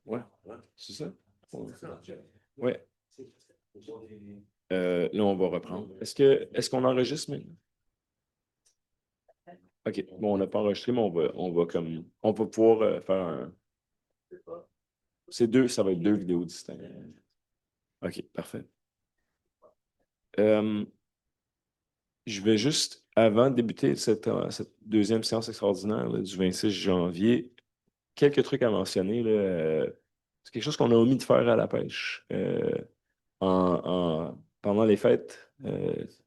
Ouais, c'est ça. Ouais. Là, on va reprendre. Est-ce qu'on enregistre maintenant? OK. Bon, on n'a pas enregistré, mais on va pouvoir faire un. Ça va être deux vidéos distinctes. OK, parfait. Euh, je vais juste, avant de débuter cette deuxième séance extraordinaire là, du 26 janvier, quelques trucs à mentionner. Là, c'est quelque chose qu'on a omis de faire à la pêche pendant les fêtes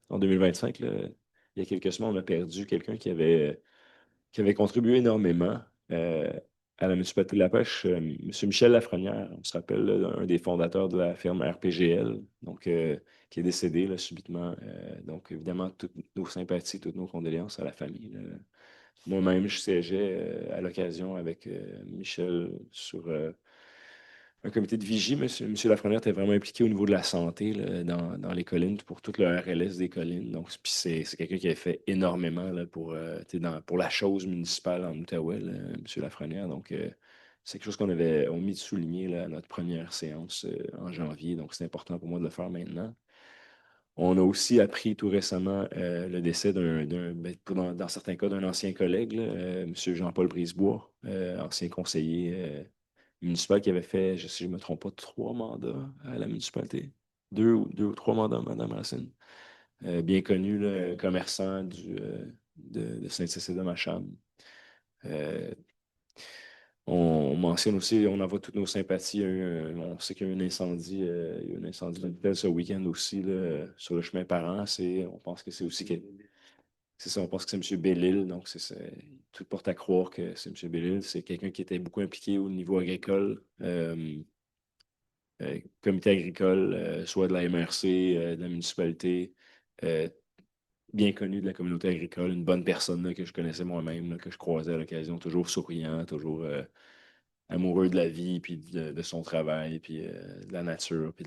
en 2025. Là, il y a quelques semaines, on a perdu quelqu'un qui avait contribué énormément à la municipalité de La Pêche, M. Michel Lafrenière. On se rappelle, là, un des fondateurs de la firme RPGL, donc, qui est décédé là, subitement. Donc, évidemment, toutes nos sympathies, toutes nos condoléances à la famille. Là. Moi-même, je siégeais à l'occasion avec Michel sur un comité de vigie. Monsieur Lafrenière était vraiment impliqué au niveau de la santé là, dans les collines, pour tout le RLS des collines. Donc, puis c'est quelqu'un qui a fait énormément là, pour la chose municipale en Outaouais, là, Monsieur Lafrenière. Donc, c'est quelque chose qu'on avait omis de souligner là, à notre première séance en janvier. Donc, c'est important pour moi de le faire maintenant. On a aussi appris tout récemment le décès dans certains cas, d'un ancien collègue, là, M. Jean-Paul Brisebois, ancien conseiller municipal qui avait fait, si je ne me trompe pas, 3 mandats à la municipalité. Deux ou trois mandats, Mme Racine. Bien connu, là, commerçant de Saint-Cécile-de-Macham. Euh, on mentionne aussi, on envoie toutes nos sympathies. On sait qu'il y a eu un incendie, il y a eu un incendie d'hôpital ce week-end aussi, là, sur le chemin Parent. On pense que c'est aussi c'est ça, on pense que c'est M. Bellil. Donc, tout porte à croire que c'est M. Bellil. C'est quelqu'un qui était beaucoup impliqué au niveau agricole. Comité agricole, soit de la MRC, de la municipalité, euh, bien connu de la communauté agricole, une bonne personne là, que je connaissais moi-même, là, que je croisais à l'occasion, toujours souriant, toujours amoureux de la vie, puis de son travail, puis de la nature, puis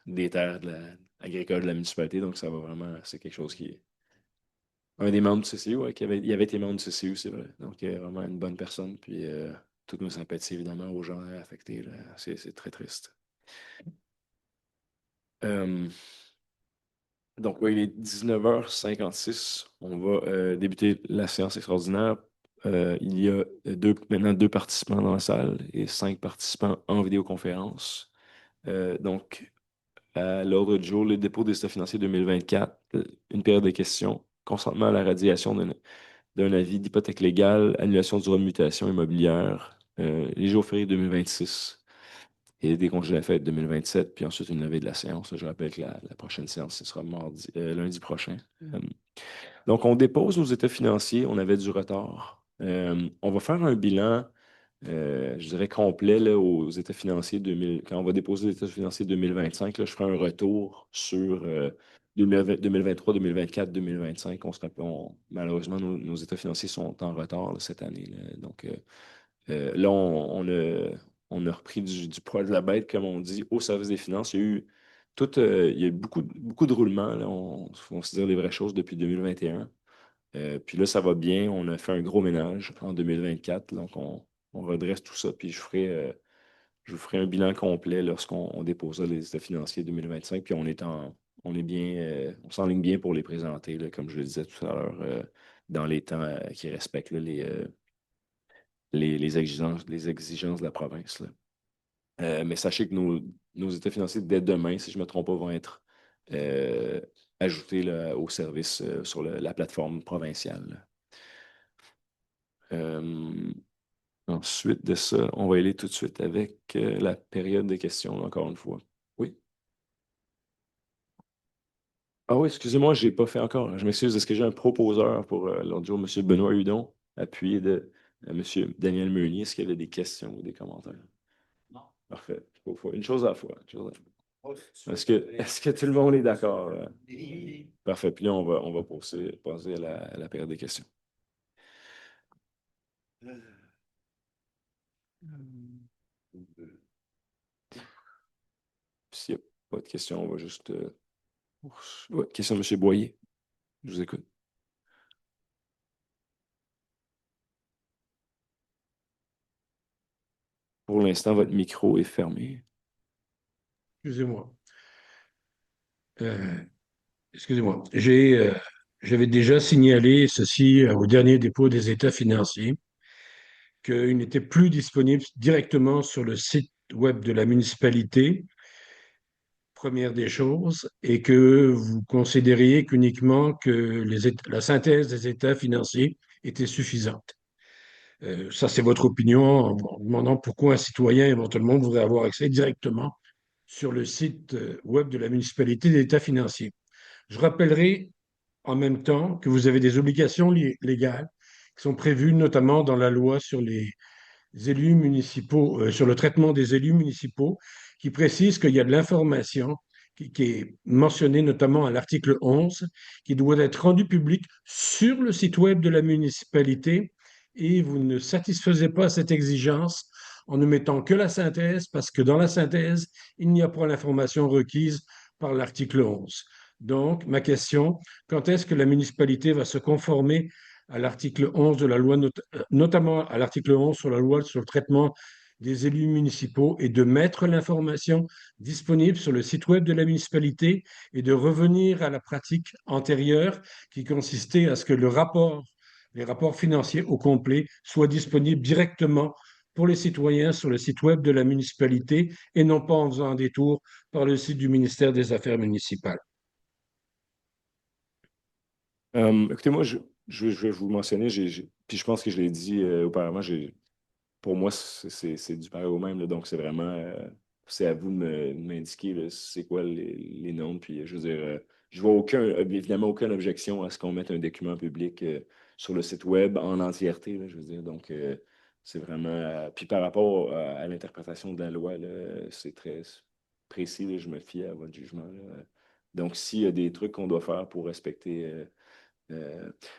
des terres agricoles de la municipalité. Donc, ça va vraiment, c'est quelque chose qui est un des membres du CCU, ouais, il avait été membre du CCU, c'est vrai. Donc, vraiment une bonne personne, puis toutes nos sympathies, évidemment, aux gens affectés. Là. C'est très triste. Euh, Donc, oui, il est 19h56. On va débuter la séance extraordinaire. Il y a maintenant deux participants dans la salle et 5 participants en vidéoconférence. Donc, à l'ordre du jour, le dépôt des états financiers 2024, une période de questions, consentement à la radiation d'un avis d'hypothèque légale, annulation du droit de mutation immobilière, les jours fériés 2026 et des congés de la fête 2027, puis ensuite une levée de la séance. Je rappelle que la prochaine séance, ce sera lundi prochain. Donc, on dépose nos états financiers. On avait du retard. On va faire un bilan, je dirais, complet là, aux états financiers 2000. Quand on va déposer les états financiers 2025, là, je ferai un retour sur 2023, 2024, 2025. On se rappelle, malheureusement, nos états financiers sont en retard là, cette année. Là. Donc, là, on a repris du poil de la bête, comme on dit, au service des finances. Il y a eu beaucoup de roulements, là, faut se dire les vraies choses depuis 2021. Puis là, ça va bien. On a fait un gros ménage en 2024. Donc, on redresse tout ça. Puis je vous ferai un bilan complet lorsqu'on déposera les états financiers 2025. Puis on est bien, on s'enligne bien pour les présenter, là, comme je le disais tout à l'heure, dans les temps qui respectent là, les exigences de la province. Là. Mais sachez que nos états financiers, dès demain, si je ne me trompe pas, vont être euh, ajoutés là, au service sur la plateforme provinciale. Là. Euh, Ensuite de ça, on va aller tout de suite avec la période de questions, là, encore une fois. Oui. Ah oui, excusez-moi, je n'ai pas fait encore. Je m'excuse. Est-ce que j'ai un proposeur pour l'autre jour, M. Benoît Hudon, appuyé de M. Daniel Meunier? Est-ce qu'il y avait des questions ou des commentaires? Parfait. Une chose à la fois. Une chose à la fois. Est-ce que tout le monde est d'accord? Parfait. Puis là, on va passer à la période des questions. S'il n'y a pas de questions, on va juste Ouais, question de M. Boyer. Je vous écoute. Pour l'instant, votre micro est fermé. Excusez-moi. Euh, Excusez-moi. J'avais déjà signalé ceci au dernier dépôt des états financiers, qu'il n'était plus disponible directement sur le site web de la municipalité, première des choses, et que vous considériez qu'uniquement que la synthèse des états financiers était suffisante. Ça, c'est votre opinion en vous demandant pourquoi un citoyen éventuellement voudrait avoir accès directement sur le site web de la municipalité des états financiers. Je rappellerai en même temps que vous avez des obligations légales qui sont prévues notamment dans la loi sur les élus municipaux, sur le traitement des élus municipaux, qui précise qu'il y a de l'information qui est mentionnée notamment à l'article 11, qui doit être rendue publique sur le site web de la municipalité, et vous ne satisfaisez pas cette exigence en ne mettant que la synthèse, parce que dans la synthèse, il n'y a pas l'information requise par l'article 11. Donc, ma question, quand est-ce que la municipalité va se conformer à l'article 11 de la loi, notamment à l'article 11 sur la loi sur le traitement des élus municipaux, et de mettre l'information disponible sur le site web de la municipalité et de revenir à la pratique antérieure qui consistait à ce que les rapports financiers au complet soient disponibles directement pour les citoyens sur le site web de la municipalité et non pas en faisant un détour par le site du ministère des Affaires municipales. Écoutez, moi, je vais vous le mentionner, puis je pense que je l'ai dit auparavant, pour moi, c'est du pareil au même, là, donc c'est vraiment, c'est à vous de m'indiquer là, c'est quoi les normes, puis je veux dire, je vois évidemment aucune objection à ce qu'on mette un document public sur le site web en entièreté, là, je veux dire, donc c'est vraiment, puis par rapport à l'interprétation de la loi, là, c'est très précis, là, je me fie à votre jugement, là. Donc, s'il y a des trucs qu'on doit faire pour respecter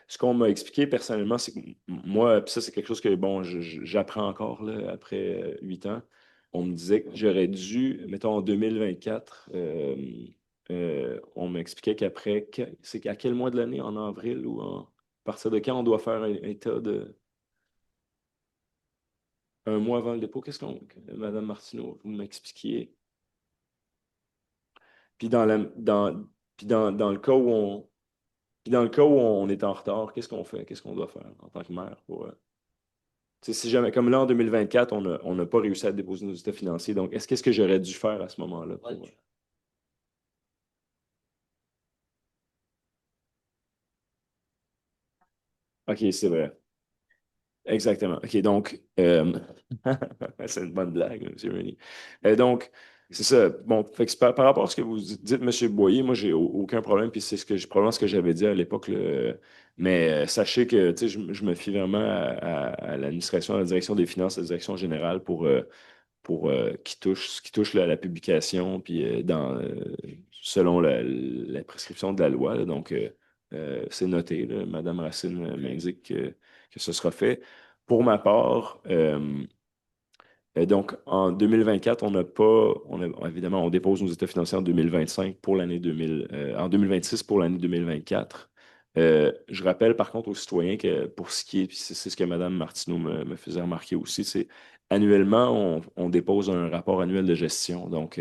ce qu'on m'a expliqué personnellement, c'est que moi, puis ça, c'est quelque chose que, bon, j'apprends encore là, après 8 ans. On me disait que j'aurais dû, mettons, en 2024, on m'expliquait qu'après, c'est à quel mois de l'année, en avril ou à partir de quand on doit faire un état de un mois avant le dépôt? Qu'est-ce que Mme Martineau, vous m'expliquiez? Puis dans le cas où on est en retard, qu'est-ce qu'on fait? Qu'est-ce qu'on doit faire en tant que maire pour. Si jamais, comme là en 2024, on n'a pas réussi à déposer nos états financiers, donc qu'est-ce que j'aurais dû faire à ce moment-là pour. OK, c'est vrai. Exactement. OK, donc, c'est une bonne blague, M. Rennie. Donc, c'est ça. Bon, fait que par rapport à ce que vous dites, M. Boyer, moi, j'ai aucun problème, puis c'est probablement ce que j'avais dit à l'époque. Mais sachez que, tu sais, je me fie vraiment à l'administration, à la direction des finances, à la direction générale qui touche là, à la publication, puis selon la prescription de la loi, là. Donc, c'est noté, là. Madame Racine m'indique que ce sera fait. Pour ma part, donc, en 2024, on n'a pas, évidemment, on dépose nos états financiers en 2025 pour l'année 2000, en 2026 pour l'année 2024. Je rappelle par contre aux citoyens que pour ce qui est, puis c'est ce que Mme Martineau me faisait remarquer aussi, c'est annuellement, on dépose un rapport annuel de gestion. Donc,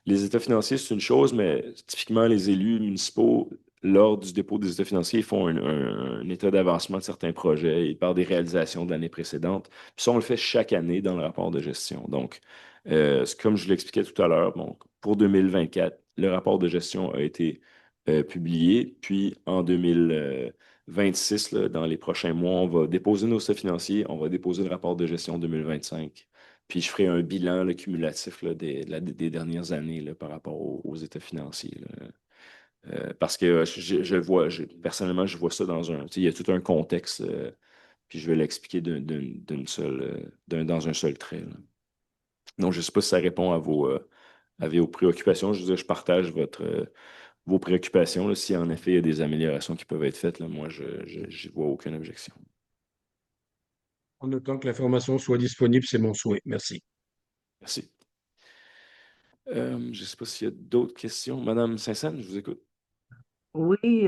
les états financiers, c'est une chose, mais typiquement, les élus municipaux, lors du dépôt des états financiers, ils font un état d'avancement de certains projets, ils parlent des réalisations de l'année précédente. Puis ça, on le fait chaque année dans le rapport de gestion. Donc, c'est comme je l'expliquais tout à l'heure, bon, pour 2024, le rapport de gestion a été publié. Puis en 2026, là, dans les prochains mois, on va déposer nos états financiers, on va déposer le rapport de gestion 2025. Puis je ferai un bilan là, cumulatif là, des dernières années là, par rapport aux états financiers, là. Parce que je le vois, personnellement, je vois ça tu sais, il y a tout un contexte, puis je vais l'expliquer dans un seul trait, là. Donc, je ne sais pas si ça répond à vos préoccupations. Je veux dire, je partage vos préoccupations, là. Si en effet il y a des améliorations qui peuvent être faites, là, moi, je n'y vois aucune objection. En autant que l'information soit disponible, c'est mon souhait. Merci. Merci. Je ne sais pas s'il y a d'autres questions. Madame Saint-Saëns, je vous écoute. Oui,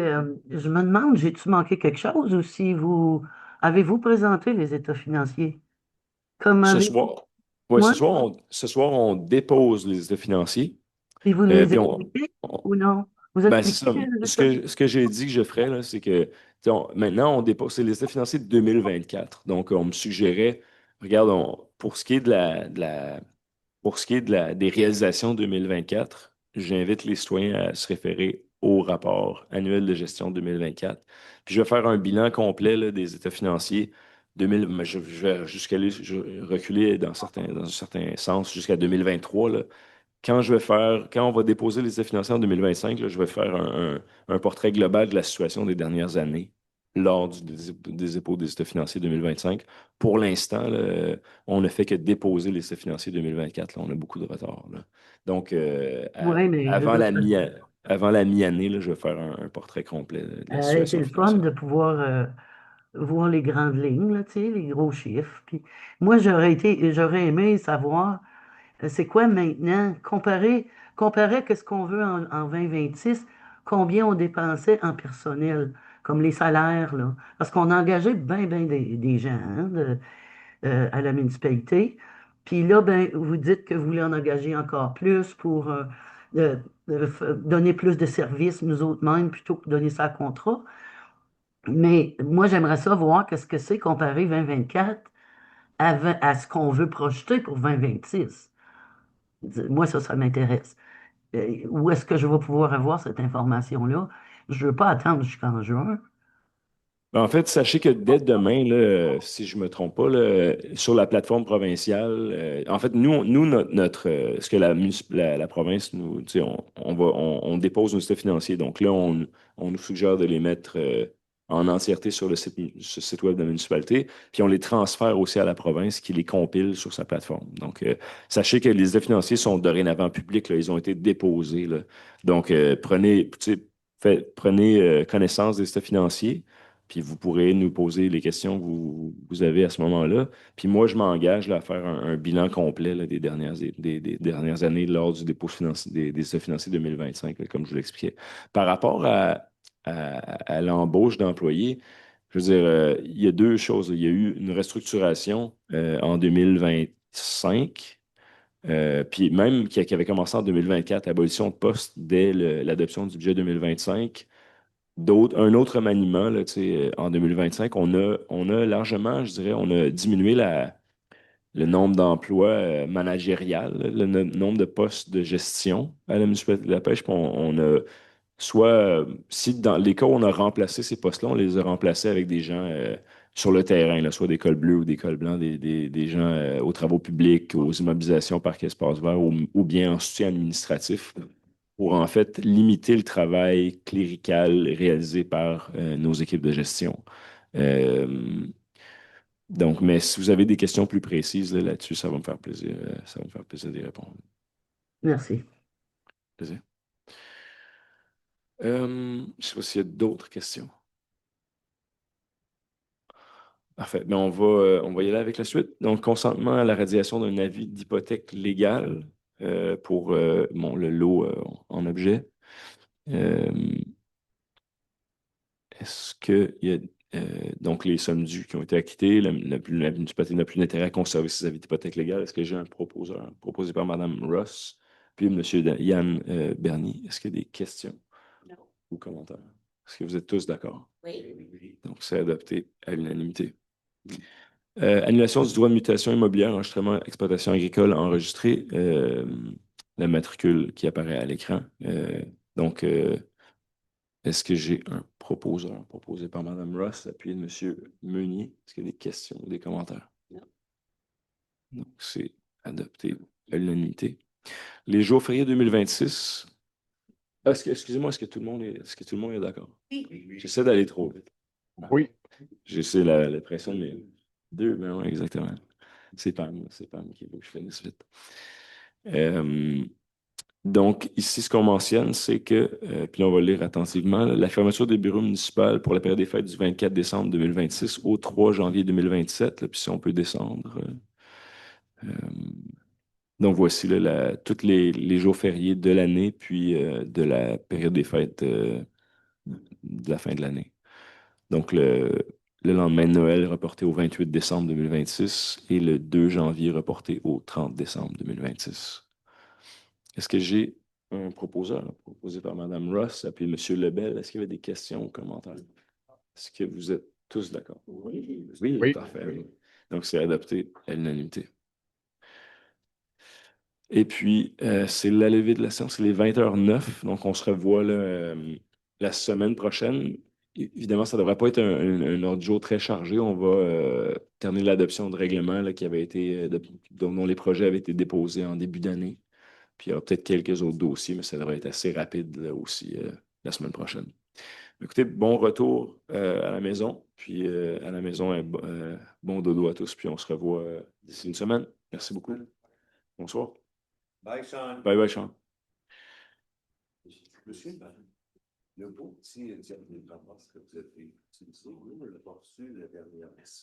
je me demande, j'ai-tu manqué quelque chose ou si vous avez-vous présenté les états financiers? Comme Ce avez soir, ouais, moi, ce soir, on dépose les états financiers. puis vous les Puis on, expliquez on- ou non? Vous ben, c'est expliquez ça. les Ce états que, ce que j'ai dit que je ferais, là, c'est que tu sais, maintenant, on dépose c'est les états financiers de 2024. Donc, on me suggérait, regarde, pour ce qui est pour ce qui est des réalisations 2024, j'invite les citoyens à se référer au rapport annuel de gestion 2024. Puis je vais faire un bilan complet là, des états financiers 2000, mais je vais reculer dans un certain sens jusqu'à 2023. Là. Quand on va déposer les états financiers en 2025, là, je vais faire un portrait global de la situation des dernières années lors des épaules des états financiers 2025. Pour l'instant, là, on ne fait que déposer les états financiers 2024. Là. On a beaucoup de retard. Là. Donc, Oui, mais je veux dire, avant la mi-année, là, je vais faire un portrait complet de ça la a été situation le fun financière. de pouvoir voir les grandes lignes, là, tu sais, les gros chiffres. Puis moi, j'aurais aimé savoir c'est quoi maintenant, comparer à ce qu'on veut en 2026, combien on dépensait en personnel, comme les salaires, là. Parce qu'on a engagé bien, bien des gens hein, à la municipalité. Puis là, ben, vous dites que vous voulez en engager encore plus pour euh, donner plus de services nous autres mêmes plutôt que de donner ça à contrat. Mais moi, j'aimerais ça voir qu'est-ce que c'est comparé 2024 à ce qu'on veut projeter pour 2026. Moi, ça m'intéresse. Où est-ce que je vais pouvoir avoir cette information-là? Je ne veux pas attendre jusqu'en juin. Ben, en fait, sachez que dès demain, là, si je ne me trompe pas, là, sur la plateforme provinciale, en fait, ce que la province nous, tu sais, on dépose nos états financiers. Donc là, on nous suggère de les mettre en entièreté sur le site web de la municipalité, puis on les transfère aussi à la province qui les compile sur sa plateforme. Donc, sachez que les états financiers sont dorénavant publics, là, ils ont été déposés, là. Donc, tu sais, prenez connaissance des états financiers. Puis vous pourrez nous poser les questions que vous avez à ce moment-là. Puis moi, je m'engage là, à faire un bilan complet là, des dernières années lors du dépôt financier, des états financiers 2025, là, comme je vous l'expliquais. Par rapport à l'embauche d'employés, je veux dire, il y a deux choses. Il y a eu une restructuration en 2025, puis même qui avait commencé en 2024, abolition de postes dès l'adoption du budget 2025. Un autre maniement, là, tu sais, en 2025, on a largement, je dirais, on a diminué le nombre d'emplois managériels, là, le nombre de postes de gestion à la municipalité de la pêche. Puis on a soit, si dans les cas où on a remplacé ces postes-là, on les a remplacés avec des gens sur le terrain, là, soit des cols bleus ou des cols blancs, des gens aux travaux publics, aux immobilisations, parcs espaces verts ou bien en soutien administratif pour en fait limiter le travail clérical réalisé par nos équipes de gestion. Euh, donc, mais si vous avez des questions plus précises là-dessus, ça va me faire plaisir. Ça va me faire plaisir d'y répondre. Merci. Plaisir. Je ne sais pas s'il y a d'autres questions. Parfait. Mais on va y aller avec la suite. Donc, consentement à la radiation d'un avis d'hypothèque légale pour le lot en objet. Euh, Est-ce qu'il y a donc les sommes dues qui ont été acquittées, la municipalité n'a plus d'intérêt à conserver ses avis d'hypothèque légale? Est-ce que j'ai un proposeur proposé par Mme Ross, puis M. Yann Bernier? Est-ce qu'il y a des questions ou commentaires? Est-ce que vous êtes tous d'accord? Oui. Donc, c'est adopté à l'unanimité. Annulation du droit de mutation immobilière, enregistrement, exploitation agricole enregistré, la matricule qui apparaît à l'écran. Donc, est-ce que j'ai un proposeur proposé par Mme Ross, appuyé de M. Meunier? Est-ce qu'il y a des questions ou des commentaires? Donc, c'est adopté à l'unanimité. Les jours fériés 2026. Excusez-moi, est-ce que tout le monde est d'accord? Oui. J'essaie d'aller trop vite. Oui. J'essaie la pression, mais deux, ben oui, exactement. C'est Pam qui veut que je finisse vite. Euh, Donc, ici, ce qu'on mentionne, c'est que, puis là, on va lire attentivement, là, la fermeture des bureaux municipaux pour la période des fêtes du 24 décembre 2026 au 3 janvier 2027, là, puis si on peut descendre. Euh, Donc voici là, tous les jours fériés de l'année, puis de la période des fêtes de la fin de l'année. Donc le lendemain de Noël reporté au 28 décembre 2026 et le 2 janvier reporté au 30 décembre 2026. Est-ce que j'ai un proposeur proposé par Mme Ross et M. Lebel? Est-ce qu'il y avait des questions ou commentaires? Est-ce que vous êtes tous d'accord? Oui, oui, Oui. parfait. Oui. Donc, c'est adopté à l'unanimité. Et puis, c'est la levée de la séance, c'est les 20h09. Donc, on se revoit là, la semaine prochaine. Évidemment, ça ne devrait pas être un ordre du jour très chargé. On va terminer l'adoption de règlements là, qui avait été, dont les projets avaient été déposés en début d'année. Puis, il y aura peut-être quelques autres dossiers, mais ça devrait être assez rapide là, aussi la semaine prochaine. Écoutez, bon retour à la maison. Puis, à la maison, bon dodo à tous. Puis, on se revoit d'ici une semaine. Merci beaucoup. Bonsoir. Bye, Sean. Bye bye, Sean. Monsieur, le beau petit diable de parce que vous êtes vous ne l'avez pas reçu la dernière messe.